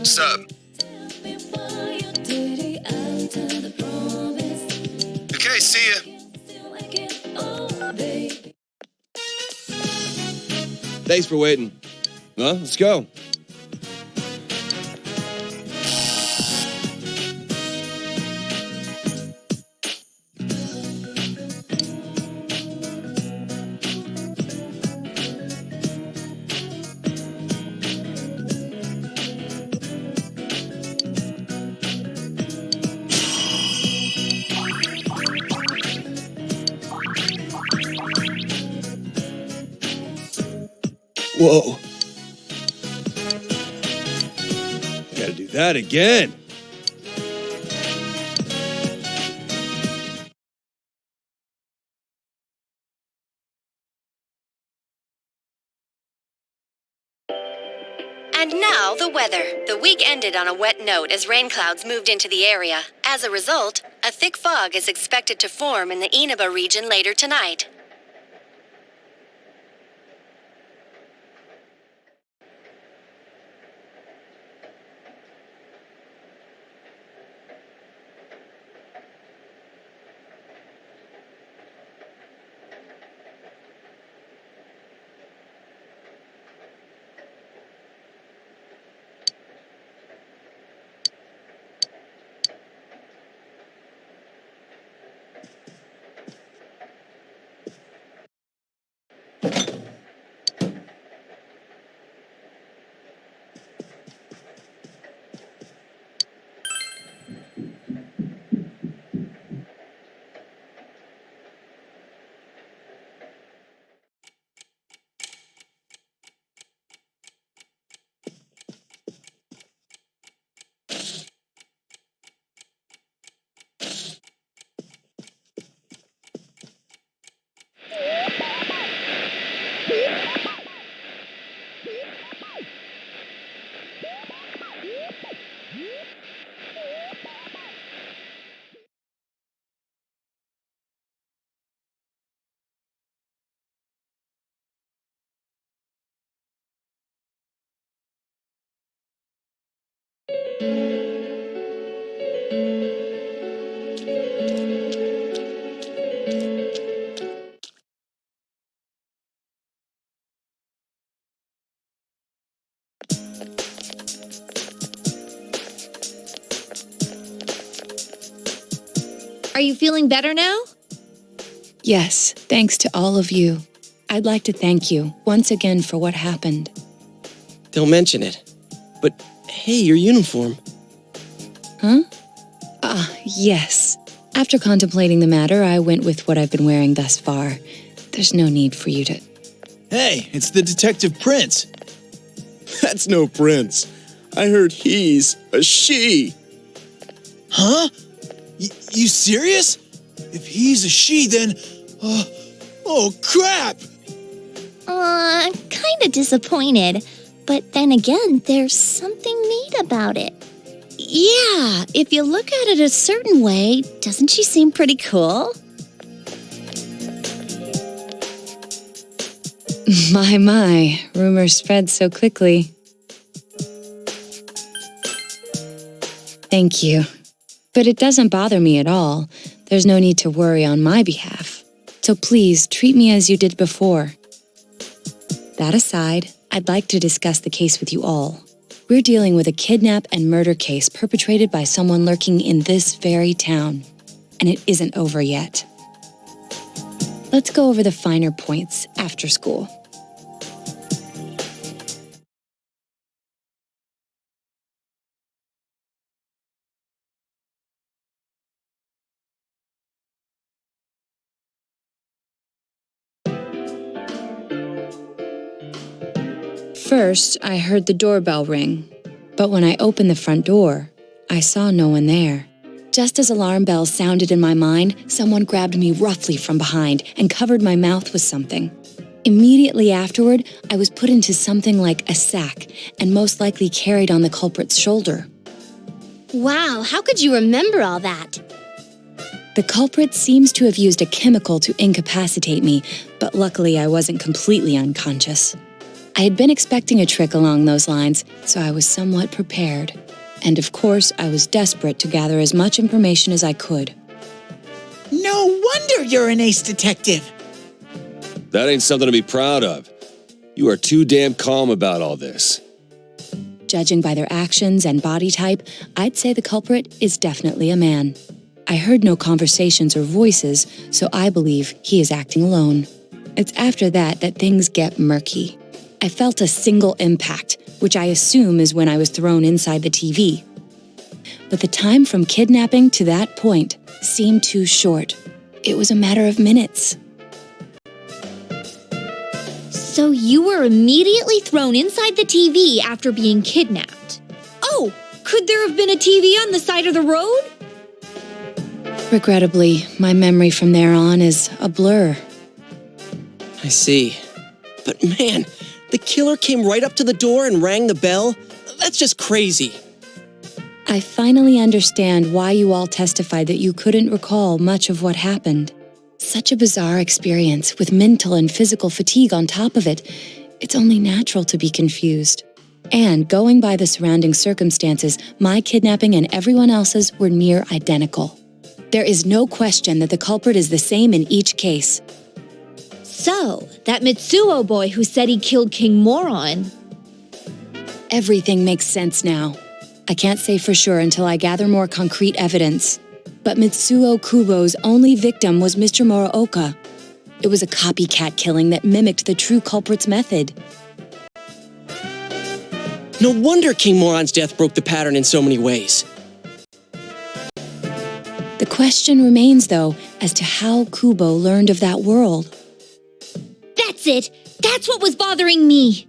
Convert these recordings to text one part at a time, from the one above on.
Sup? Okay, see ya. Thanks for waiting. Well, let's go. Whoa. Gotta do that again. And now the weather. The week ended on a wet note as rain clouds moved into the area. As a result, a thick fog is expected to form in the Inaba region later tonight. Are you feeling better now? Yes, thanks to all of you. I'd like to thank you once again for what happened. Don't mention it. But hey, your uniform. Huh? Yes. After contemplating the matter, I went with what I've been wearing thus far. There's no need for you to... Hey, it's the Detective Prince. That's no prince. I heard he's a she. Huh? You serious? If he's a she, then... oh, crap! I'm kinda disappointed. But then again, there's something neat about it. Yeah, if you look at it a certain way, doesn't she seem pretty cool? My, rumors spread so quickly. Thank you. But it doesn't bother me at all. There's no need to worry on my behalf. So please, treat me as you did before. That aside, I'd like to discuss the case with you all. We're dealing with a kidnap and murder case perpetrated by someone lurking in this very town. And it isn't over yet. Let's go over the finer points after school. First, I heard the doorbell ring, but when I opened the front door, I saw no one there. Just as alarm bells sounded in my mind, someone grabbed me roughly from behind and covered my mouth with something. Immediately afterward, I was put into something like a sack and most likely carried on the culprit's shoulder. Wow, how could you remember all that? The culprit seems to have used a chemical to incapacitate me, but luckily I wasn't completely unconscious. I had been expecting a trick along those lines, so I was somewhat prepared. And of course, I was desperate to gather as much information as I could. No wonder you're an ace detective. That ain't something to be proud of. You are too damn calm about all this. Judging by their actions and body type, I'd say the culprit is definitely a man. I heard no conversations or voices, so I believe he is acting alone. It's after that things get murky. I felt a single impact, which I assume is when I was thrown inside the TV. But the time from kidnapping to that point seemed too short. It was a matter of minutes. So you were immediately thrown inside the TV after being kidnapped. Oh, could there have been a TV on the side of the road? Regrettably, my memory from there on is a blur. I see. But man, the killer came right up to the door and rang the bell? That's just crazy. I finally understand why you all testified that you couldn't recall much of what happened. Such a bizarre experience with mental and physical fatigue on top of it. It's only natural to be confused. And going by the surrounding circumstances, my kidnapping and everyone else's were near identical. There is no question that the culprit is the same in each case. So, that Mitsuo boy who said he killed King Moron. Everything makes sense now. I can't say for sure until I gather more concrete evidence. But Mitsuo Kubo's only victim was Mr. Muraoka. It was a copycat killing that mimicked the true culprit's method. No wonder King Moron's death broke the pattern in so many ways. The question remains, though, as to how Kubo learned of that world. That's it! That's what was bothering me!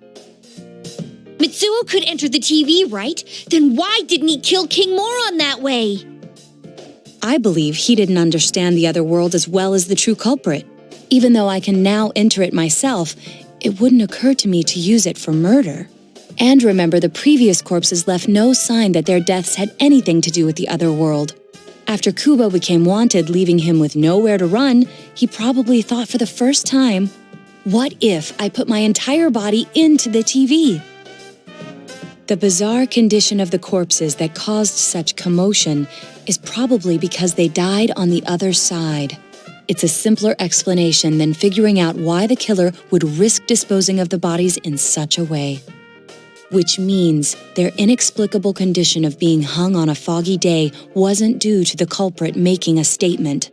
Mitsuo could enter the TV, right? Then why didn't he kill King Moron that way? I believe he didn't understand the other world as well as the true culprit. Even though I can now enter it myself, it wouldn't occur to me to use it for murder. And remember, the previous corpses left no sign that their deaths had anything to do with the other world. After Kubo became wanted, leaving him with nowhere to run, he probably thought for the first time, what if I put my entire body into the TV? The bizarre condition of the corpses that caused such commotion is probably because they died on the other side. It's a simpler explanation than figuring out why the killer would risk disposing of the bodies in such a way. Which means their inexplicable condition of being hung on a foggy day wasn't due to the culprit making a statement.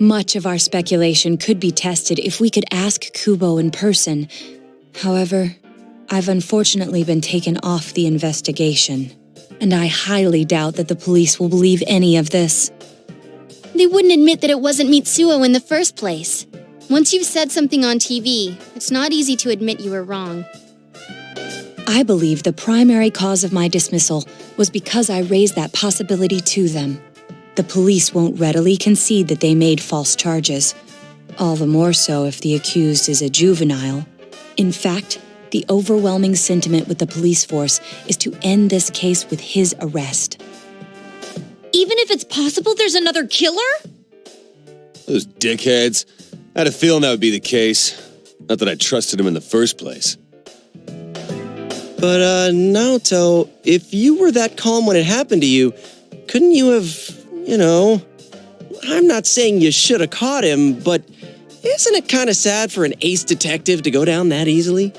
Much of our speculation could be tested if we could ask Kubo in person. However, I've unfortunately been taken off the investigation, and I highly doubt that the police will believe any of this. They wouldn't admit that it wasn't Mitsuo in the first place. Once you've said something on TV, it's not easy to admit you were wrong. I believe the primary cause of my dismissal was because I raised that possibility to them. The police won't readily concede that they made false charges, all the more so if the accused is a juvenile. In fact, the overwhelming sentiment with the police force is to end this case with his arrest. Even if it's possible there's another killer? Those dickheads. I had a feeling that would be the case. Not that I trusted him in the first place. But, Naoto, if you were that calm when it happened to you, couldn't you have, I'm not saying you should have caught him, but isn't it kind of sad for an ace detective to go down that easily?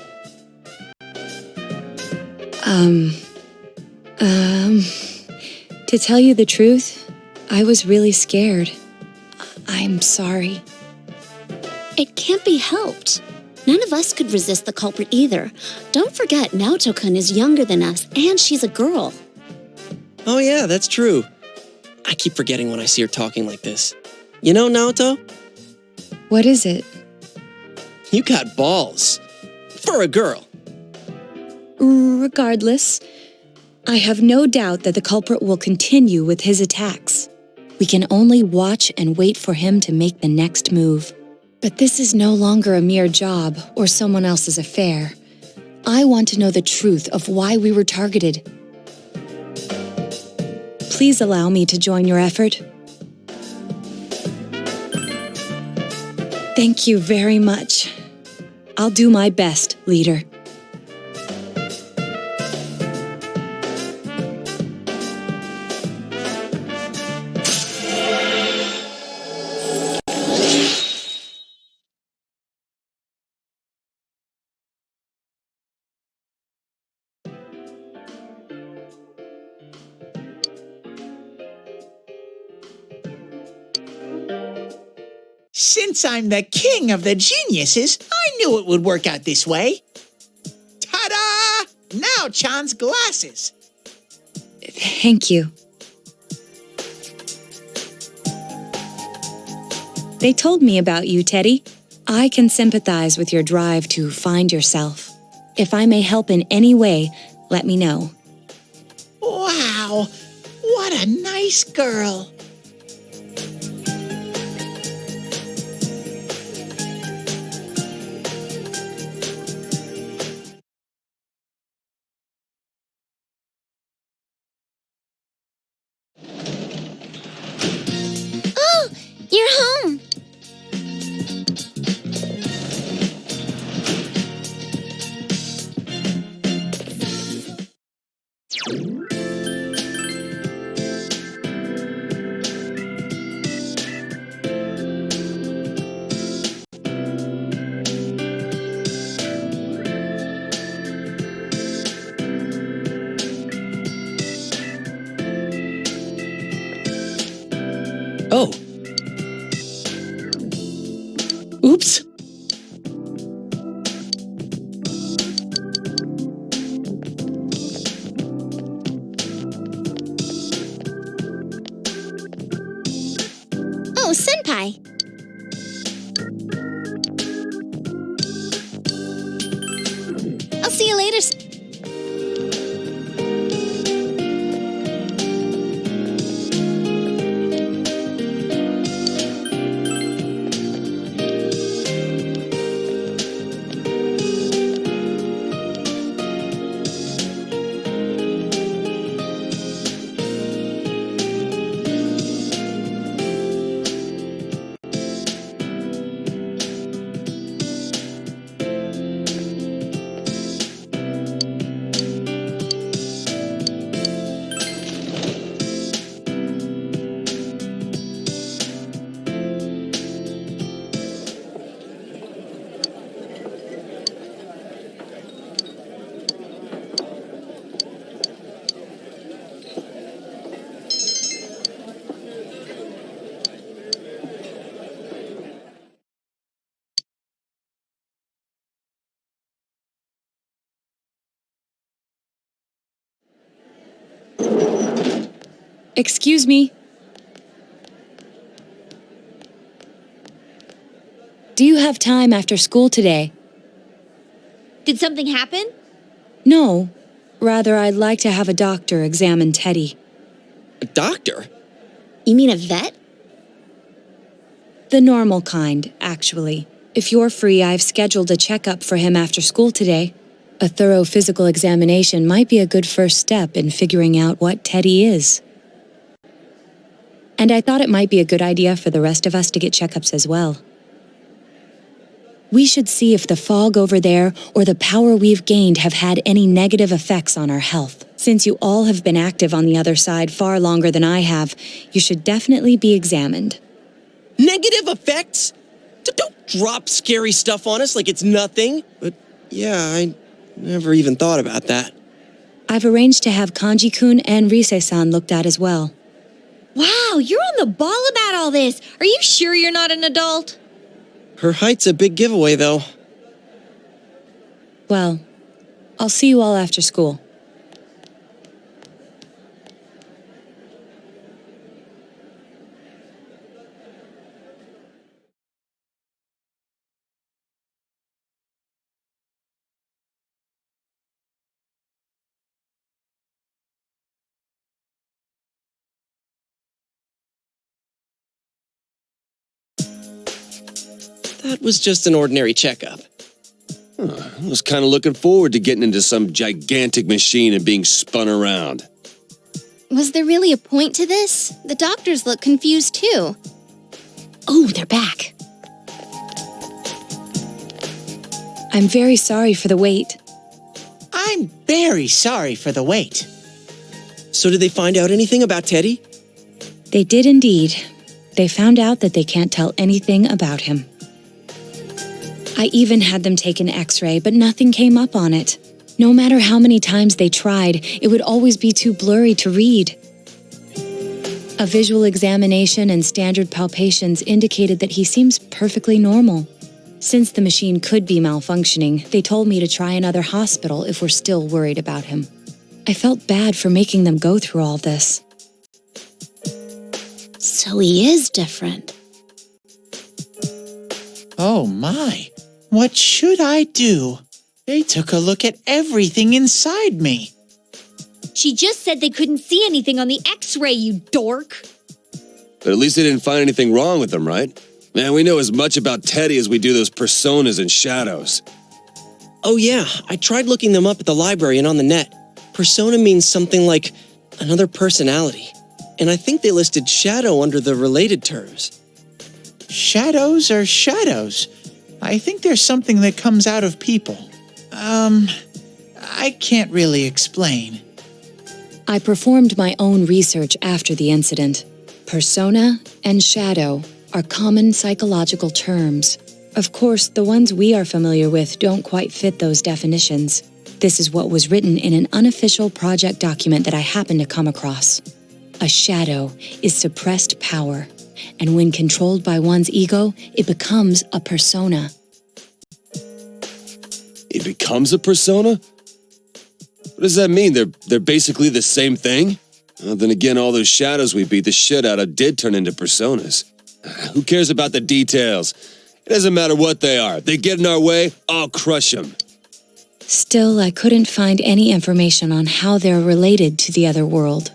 To tell you the truth, I was really scared. I'm sorry. It can't be helped. None of us could resist the culprit either. Don't forget, Naoto-kun is younger than us, and she's a girl. Oh yeah, that's true. I keep forgetting when I see her talking like this. You know, Naoto? What is it? You got balls. For a girl. Regardless, I have no doubt that the culprit will continue with his attacks. We can only watch and wait for him to make the next move. But this is no longer a mere job or someone else's affair. I want to know the truth of why we were targeted. Please allow me to join your effort. Thank you very much. I'll do my best, leader. Since I'm the king of the geniuses, I knew it would work out this way. Ta-da! Now Chan's glasses. Thank you. They told me about you, Teddy. I can sympathize with your drive to find yourself. If I may help in any way, let me know. Wow, what a nice girl. Oh, you're home. Oh. Oops. Oh, senpai. I'll see you later. Excuse me. Do you have time after school today? Did something happen? No. Rather, I'd like to have a doctor examine Teddy. A doctor? You mean a vet? The normal kind, actually. If you're free, I've scheduled a checkup for him after school today. A thorough physical examination might be a good first step in figuring out what Teddy is. And I thought it might be a good idea for the rest of us to get checkups as well. We should see if the fog over there or the power we've gained have had any negative effects on our health. Since you all have been active on the other side far longer than I have, you should definitely be examined. Negative effects? Don't drop scary stuff on us like it's nothing. But yeah, I never even thought about that. I've arranged to have Kanji-kun and Rise-san looked at as well. Wow, you're on the ball about all this. Are you sure you're not an adult? Her height's a big giveaway, though. Well, I'll see you all after school. That was just an ordinary checkup. I was kind of looking forward to getting into some gigantic machine and being spun around. Was there really a point to this? The doctors look confused too. Oh, they're back. I'm very sorry for the wait. I'm very sorry for the wait. So did they find out anything about Teddy? They did indeed. They found out that they can't tell anything about him. I even had them take an X-ray, but nothing came up on it. No matter how many times they tried, it would always be too blurry to read. A visual examination and standard palpations indicated that he seems perfectly normal. Since the machine could be malfunctioning, they told me to try another hospital if we're still worried about him. I felt bad for making them go through all this. So he is different. Oh my, what should I do? They took a look at everything inside me. She just said they couldn't see anything on the X-ray, you dork. But at least they didn't find anything wrong with him, right? Man, we know as much about Teddy as we do those personas and shadows. Oh yeah, I tried looking them up at the library and on the net. Persona means something like another personality. And I think they listed shadow under the related terms. Shadows are shadows. I think there's something that comes out of people. I can't really explain. I performed my own research after the incident. Persona and shadow are common psychological terms. Of course, the ones we are familiar with don't quite fit those definitions. This is what was written in an unofficial project document that I happened to come across. A shadow is suppressed power, and when controlled by one's ego, it becomes a persona. It becomes a persona? What does that mean? They're basically the same thing? Then again, all those shadows we beat the shit out of did turn into personas. Who cares about the details? It doesn't matter what they are. If they get in our way, I'll crush them. Still, I couldn't find any information on how they're related to the other world.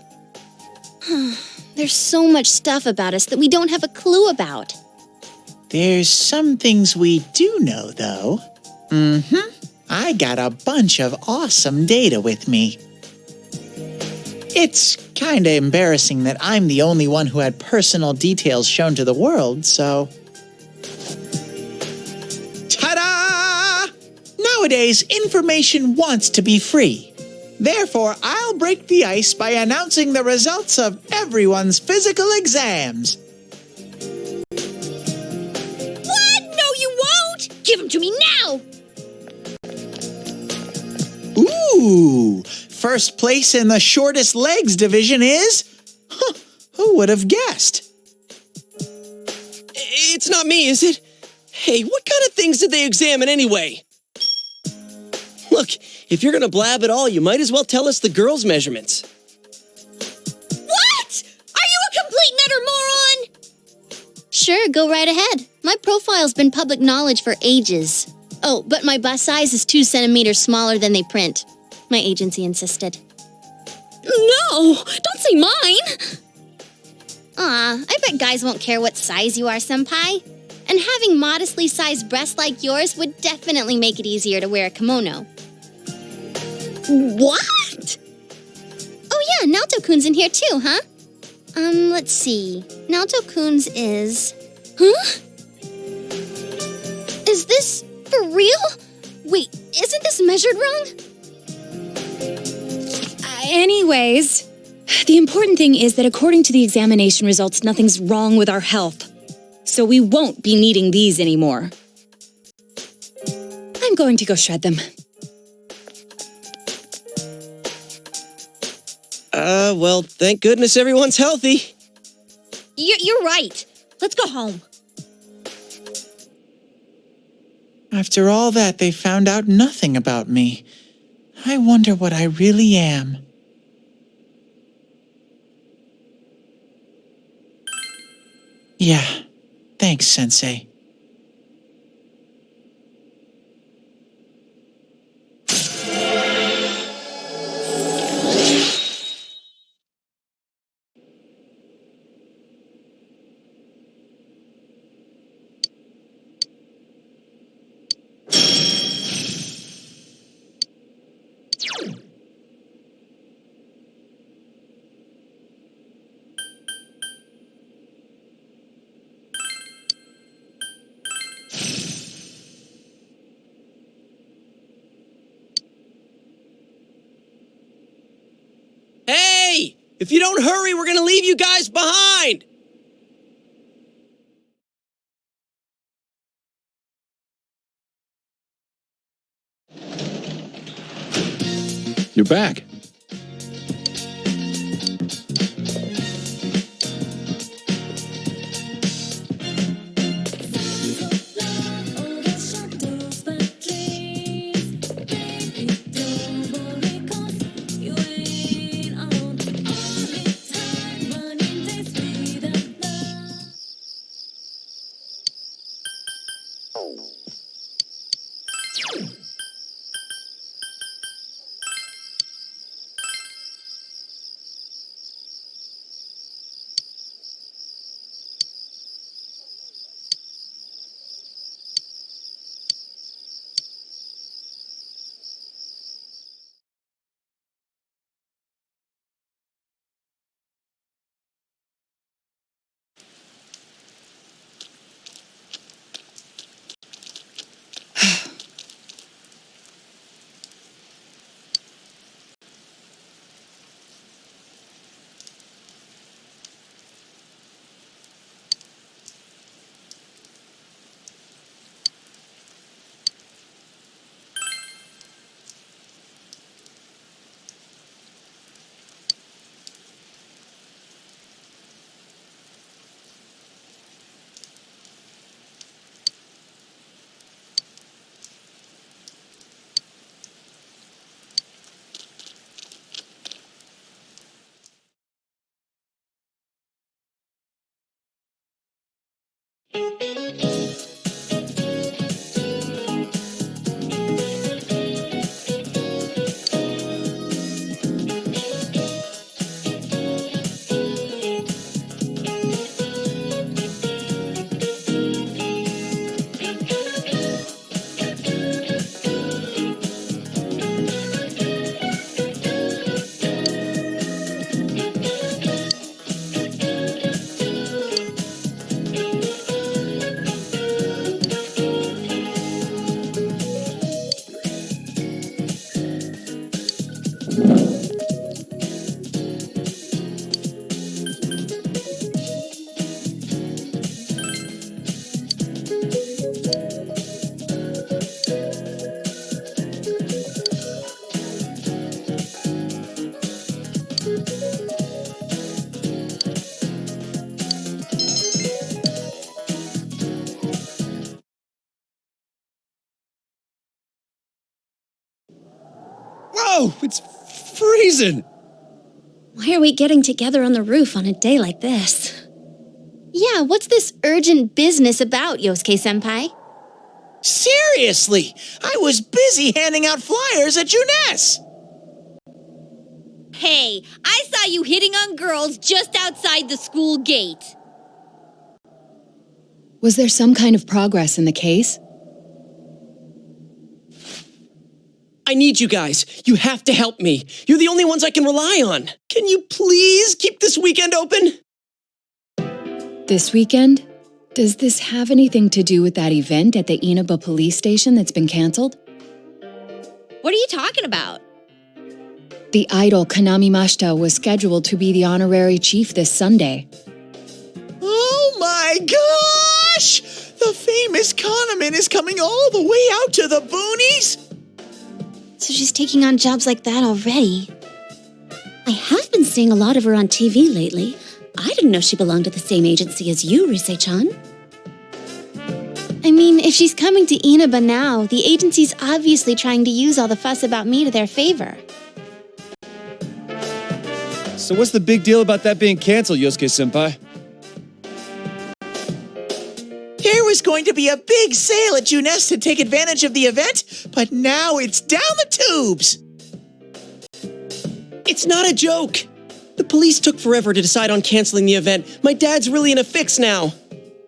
There's so much stuff about us that we don't have a clue about. There's some things we do know, though. I got a bunch of awesome data with me. It's kinda embarrassing that I'm the only one who had personal details shown to the world, so... Ta-da! Nowadays, information wants to be free. Therefore, I'll break the ice by announcing the results of everyone's physical exams. What? No, you won't! Give him to me now! Ooh! First place in the shortest legs division is... Huh, who would have guessed? It's not me, is it? Hey, what kind of things did they examine anyway? Look, if you're gonna blab at all, you might as well tell us the girls' measurements. What? Sure, go right ahead. My profile's been public knowledge for ages. Oh, but my bust size is 2 centimeters smaller than they print. My agency insisted. No! Don't say mine! Aw, I bet guys won't care what size you are, senpai. And having modestly sized breasts like yours would definitely make it easier to wear a kimono. What? Oh yeah, Naoto-kun's in here too, huh? Let's see. Naoto-kun's is... Huh? Is this for real? Wait, isn't this measured wrong? Anyways, the important thing is that according to the examination results, nothing's wrong with our health. So we won't be needing these anymore. I'm going to go shred them. Well, thank goodness everyone's healthy. You're right. Let's go home. After all that, they found out nothing about me. I wonder what I really am. Yeah, thanks, Sensei. Hey! If you don't hurry, we're gonna leave you guys behind! You're back. Whoa, it's freezing. Why are we getting together on the roof on a day like this? Yeah, what's this urgent business about, Yosuke-senpai? Seriously, I was busy handing out flyers at Juness. Hey, I saw you hitting on girls just outside the school gate. Was there some kind of progress in the case? I need you guys. You have to help me. You're the only ones I can rely on. Can you please keep this weekend open? This weekend? Does this have anything to do with that event at the Inaba police station that's been canceled? What are you talking about? The idol Kanami Mashita was scheduled to be the honorary chief this Sunday. Oh my gosh! The famous Kahneman is coming all the way out to the boonies? So she's taking on jobs like that already. I have been seeing a lot of her on TV lately. I didn't know she belonged to the same agency as you, Rise-chan. I mean, if she's coming to Inaba now, the agency's obviously trying to use all the fuss about me to their favor. So what's the big deal about that being canceled, Yosuke-senpai? There was going to be a big sale at Juness to take advantage of the event, but now it's down the tubes. It's not a joke. The police took forever to decide on canceling the event. My dad's really in a fix now.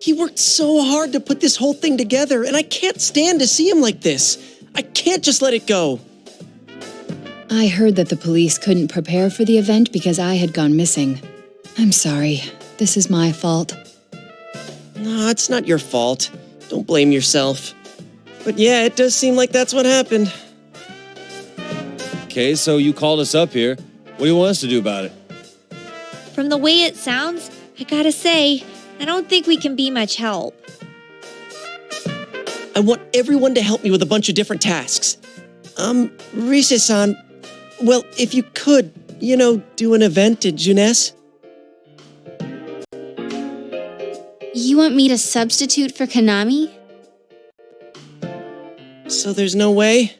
He worked so hard to put this whole thing together, and I can't stand to see him like this. I can't just let it go. I heard that the police couldn't prepare for the event because I had gone missing. I'm sorry. This is my fault. No, it's not your fault. Don't blame yourself. But yeah, it does seem like that's what happened. Okay, so you called us up here. What do you want us to do about it? From the way it sounds, I gotta say, I don't think we can be much help. I want everyone to help me with a bunch of different tasks. Rise-san, well, if you could, do an event at Juness? You want me to substitute for Kanami? So there's no way?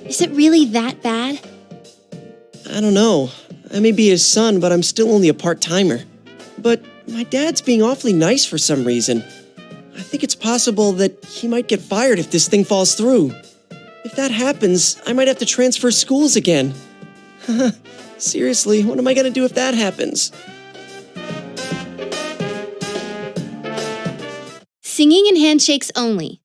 Is it really that bad? I don't know. I may be his son, but I'm still only a part-timer. But my dad's being awfully nice for some reason. I think it's possible that he might get fired if this thing falls through. If that happens, I might have to transfer schools again. Seriously, what am I gonna do if that happens? Singing and handshakes only.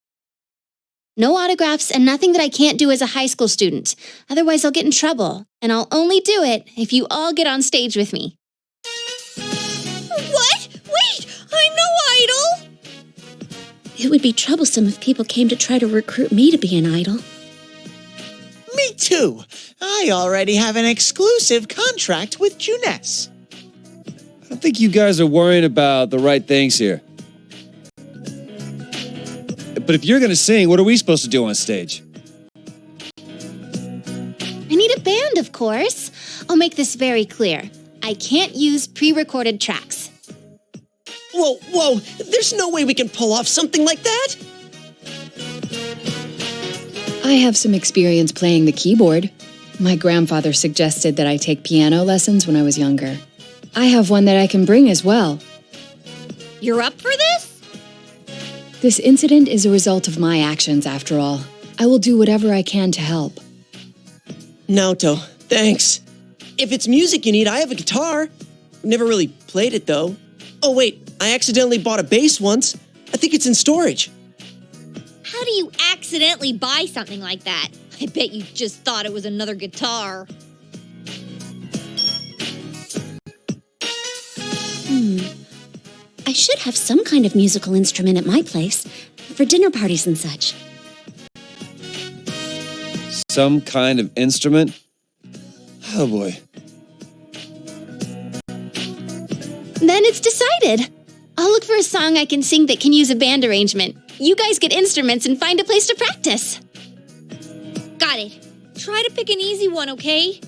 No autographs and nothing that I can't do as a high school student. Otherwise, I'll get in trouble. And I'll only do it if you all get on stage with me. What? Wait! I'm no idol! It would be troublesome if people came to try to recruit me to be an idol. Me too. I already have an exclusive contract with Juness. I don't think you guys are worrying about the right things here. But if you're gonna sing, what are we supposed to do on stage? I need a band, of course. I'll make this very clear. I can't use pre-recorded tracks. Whoa, there's no way we can pull off something like that! I have some experience playing the keyboard. My grandfather suggested that I take piano lessons when I was younger. I have one that I can bring as well. You're up for this? This incident is a result of my actions, after all. I will do whatever I can to help. Naoto, thanks. If it's music you need, I have a guitar. Never really played it, though. Oh, wait, I accidentally bought a bass once. I think it's in storage. How do you accidentally buy something like that? I bet you just thought it was another guitar. I should have some kind of musical instrument at my place for dinner parties and such. Some kind of instrument? Oh boy. Then it's decided. I'll look for a song I can sing that can use a band arrangement. You guys get instruments and find a place to practice. Got it. Try to pick an easy one, okay?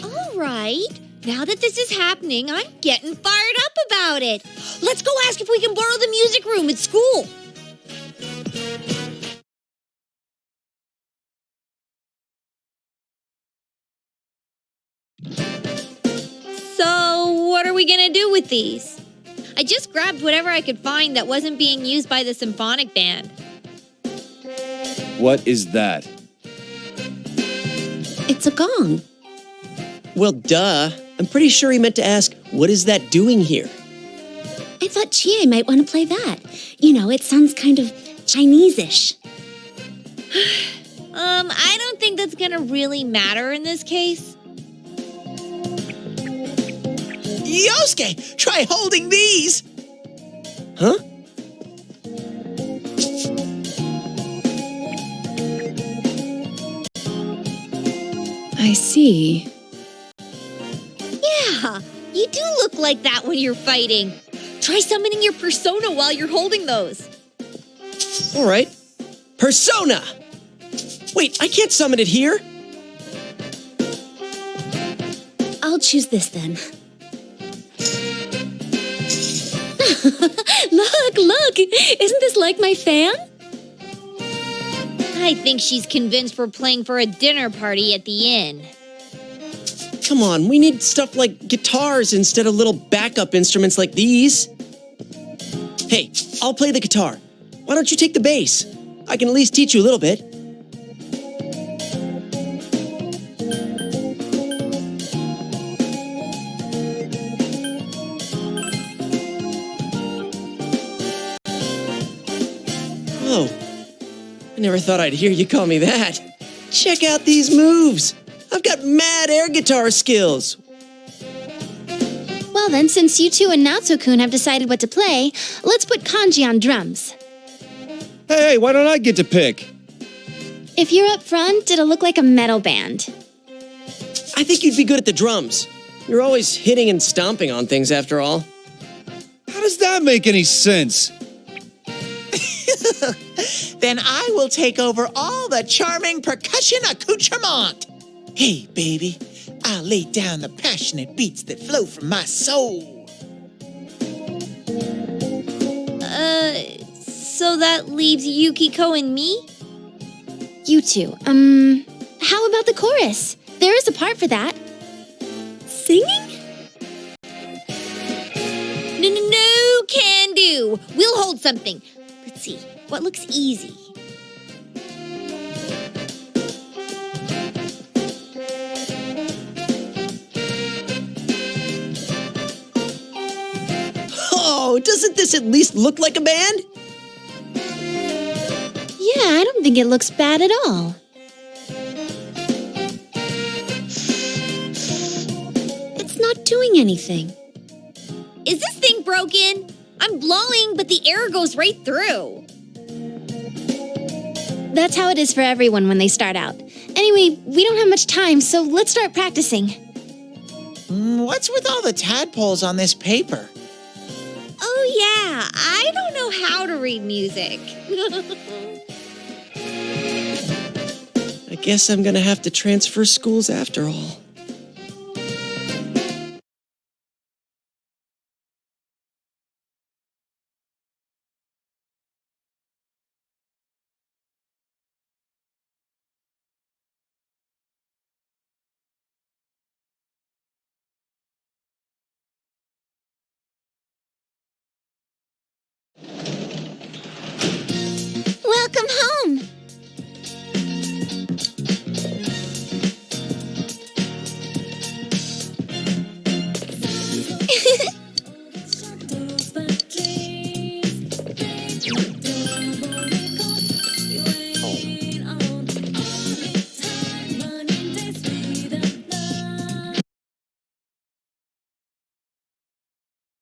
All right. Now that this is happening, I'm getting fired up about it. Let's go ask if we can borrow the music room at school. are we gonna do with these? I just grabbed whatever I could find that wasn't being used by the symphonic band. What is that? It's a gong. Well, duh. I'm pretty sure he meant to ask, what is that doing here? I thought Chie might want to play that. You know, it sounds kind of Chinese-ish. I don't think that's gonna really matter in this case. Yosuke, try holding these. Huh? I see. Yeah, you do look like that when you're fighting. Try summoning your persona while you're holding those. All right. Persona! Wait, I can't summon it here. I'll choose this then. Look! Isn't this like my fan? I think she's convinced we're playing for a dinner party at the inn. Come on, we need stuff like guitars instead of little backup instruments like these. Hey, I'll play the guitar. Why don't you take the bass? I can at least teach you a little bit. Whoa, I never thought I'd hear you call me that. Check out these moves. I've got mad air guitar skills. Well then, since you two and Natsu-kun have decided what to play, let's put Kanji on drums. Hey, why don't I get to pick? If you're up front, it'll look like a metal band. I think you'd be good at the drums. You're always hitting and stomping on things after all. How does that make any sense? Then I will take over all the charming percussion accoutrement. Hey, baby, I'll lay down the passionate beats that flow from my soul. So that leaves Yukiko and me? You two, how about the chorus? There is a part for that. Singing? No, can do. We'll hold something. Let's see, what looks easy? Oh, doesn't this at least look like a band? Yeah, I don't think it looks bad at all. It's not doing anything. Is this thing broken? I'm blowing, but the air goes right through. That's how it is for everyone when they start out. Anyway, we don't have much time, so let's start practicing. What's with all the tadpoles on this paper? Oh yeah, I don't know how to read music. I guess I'm gonna have to transfer schools after all.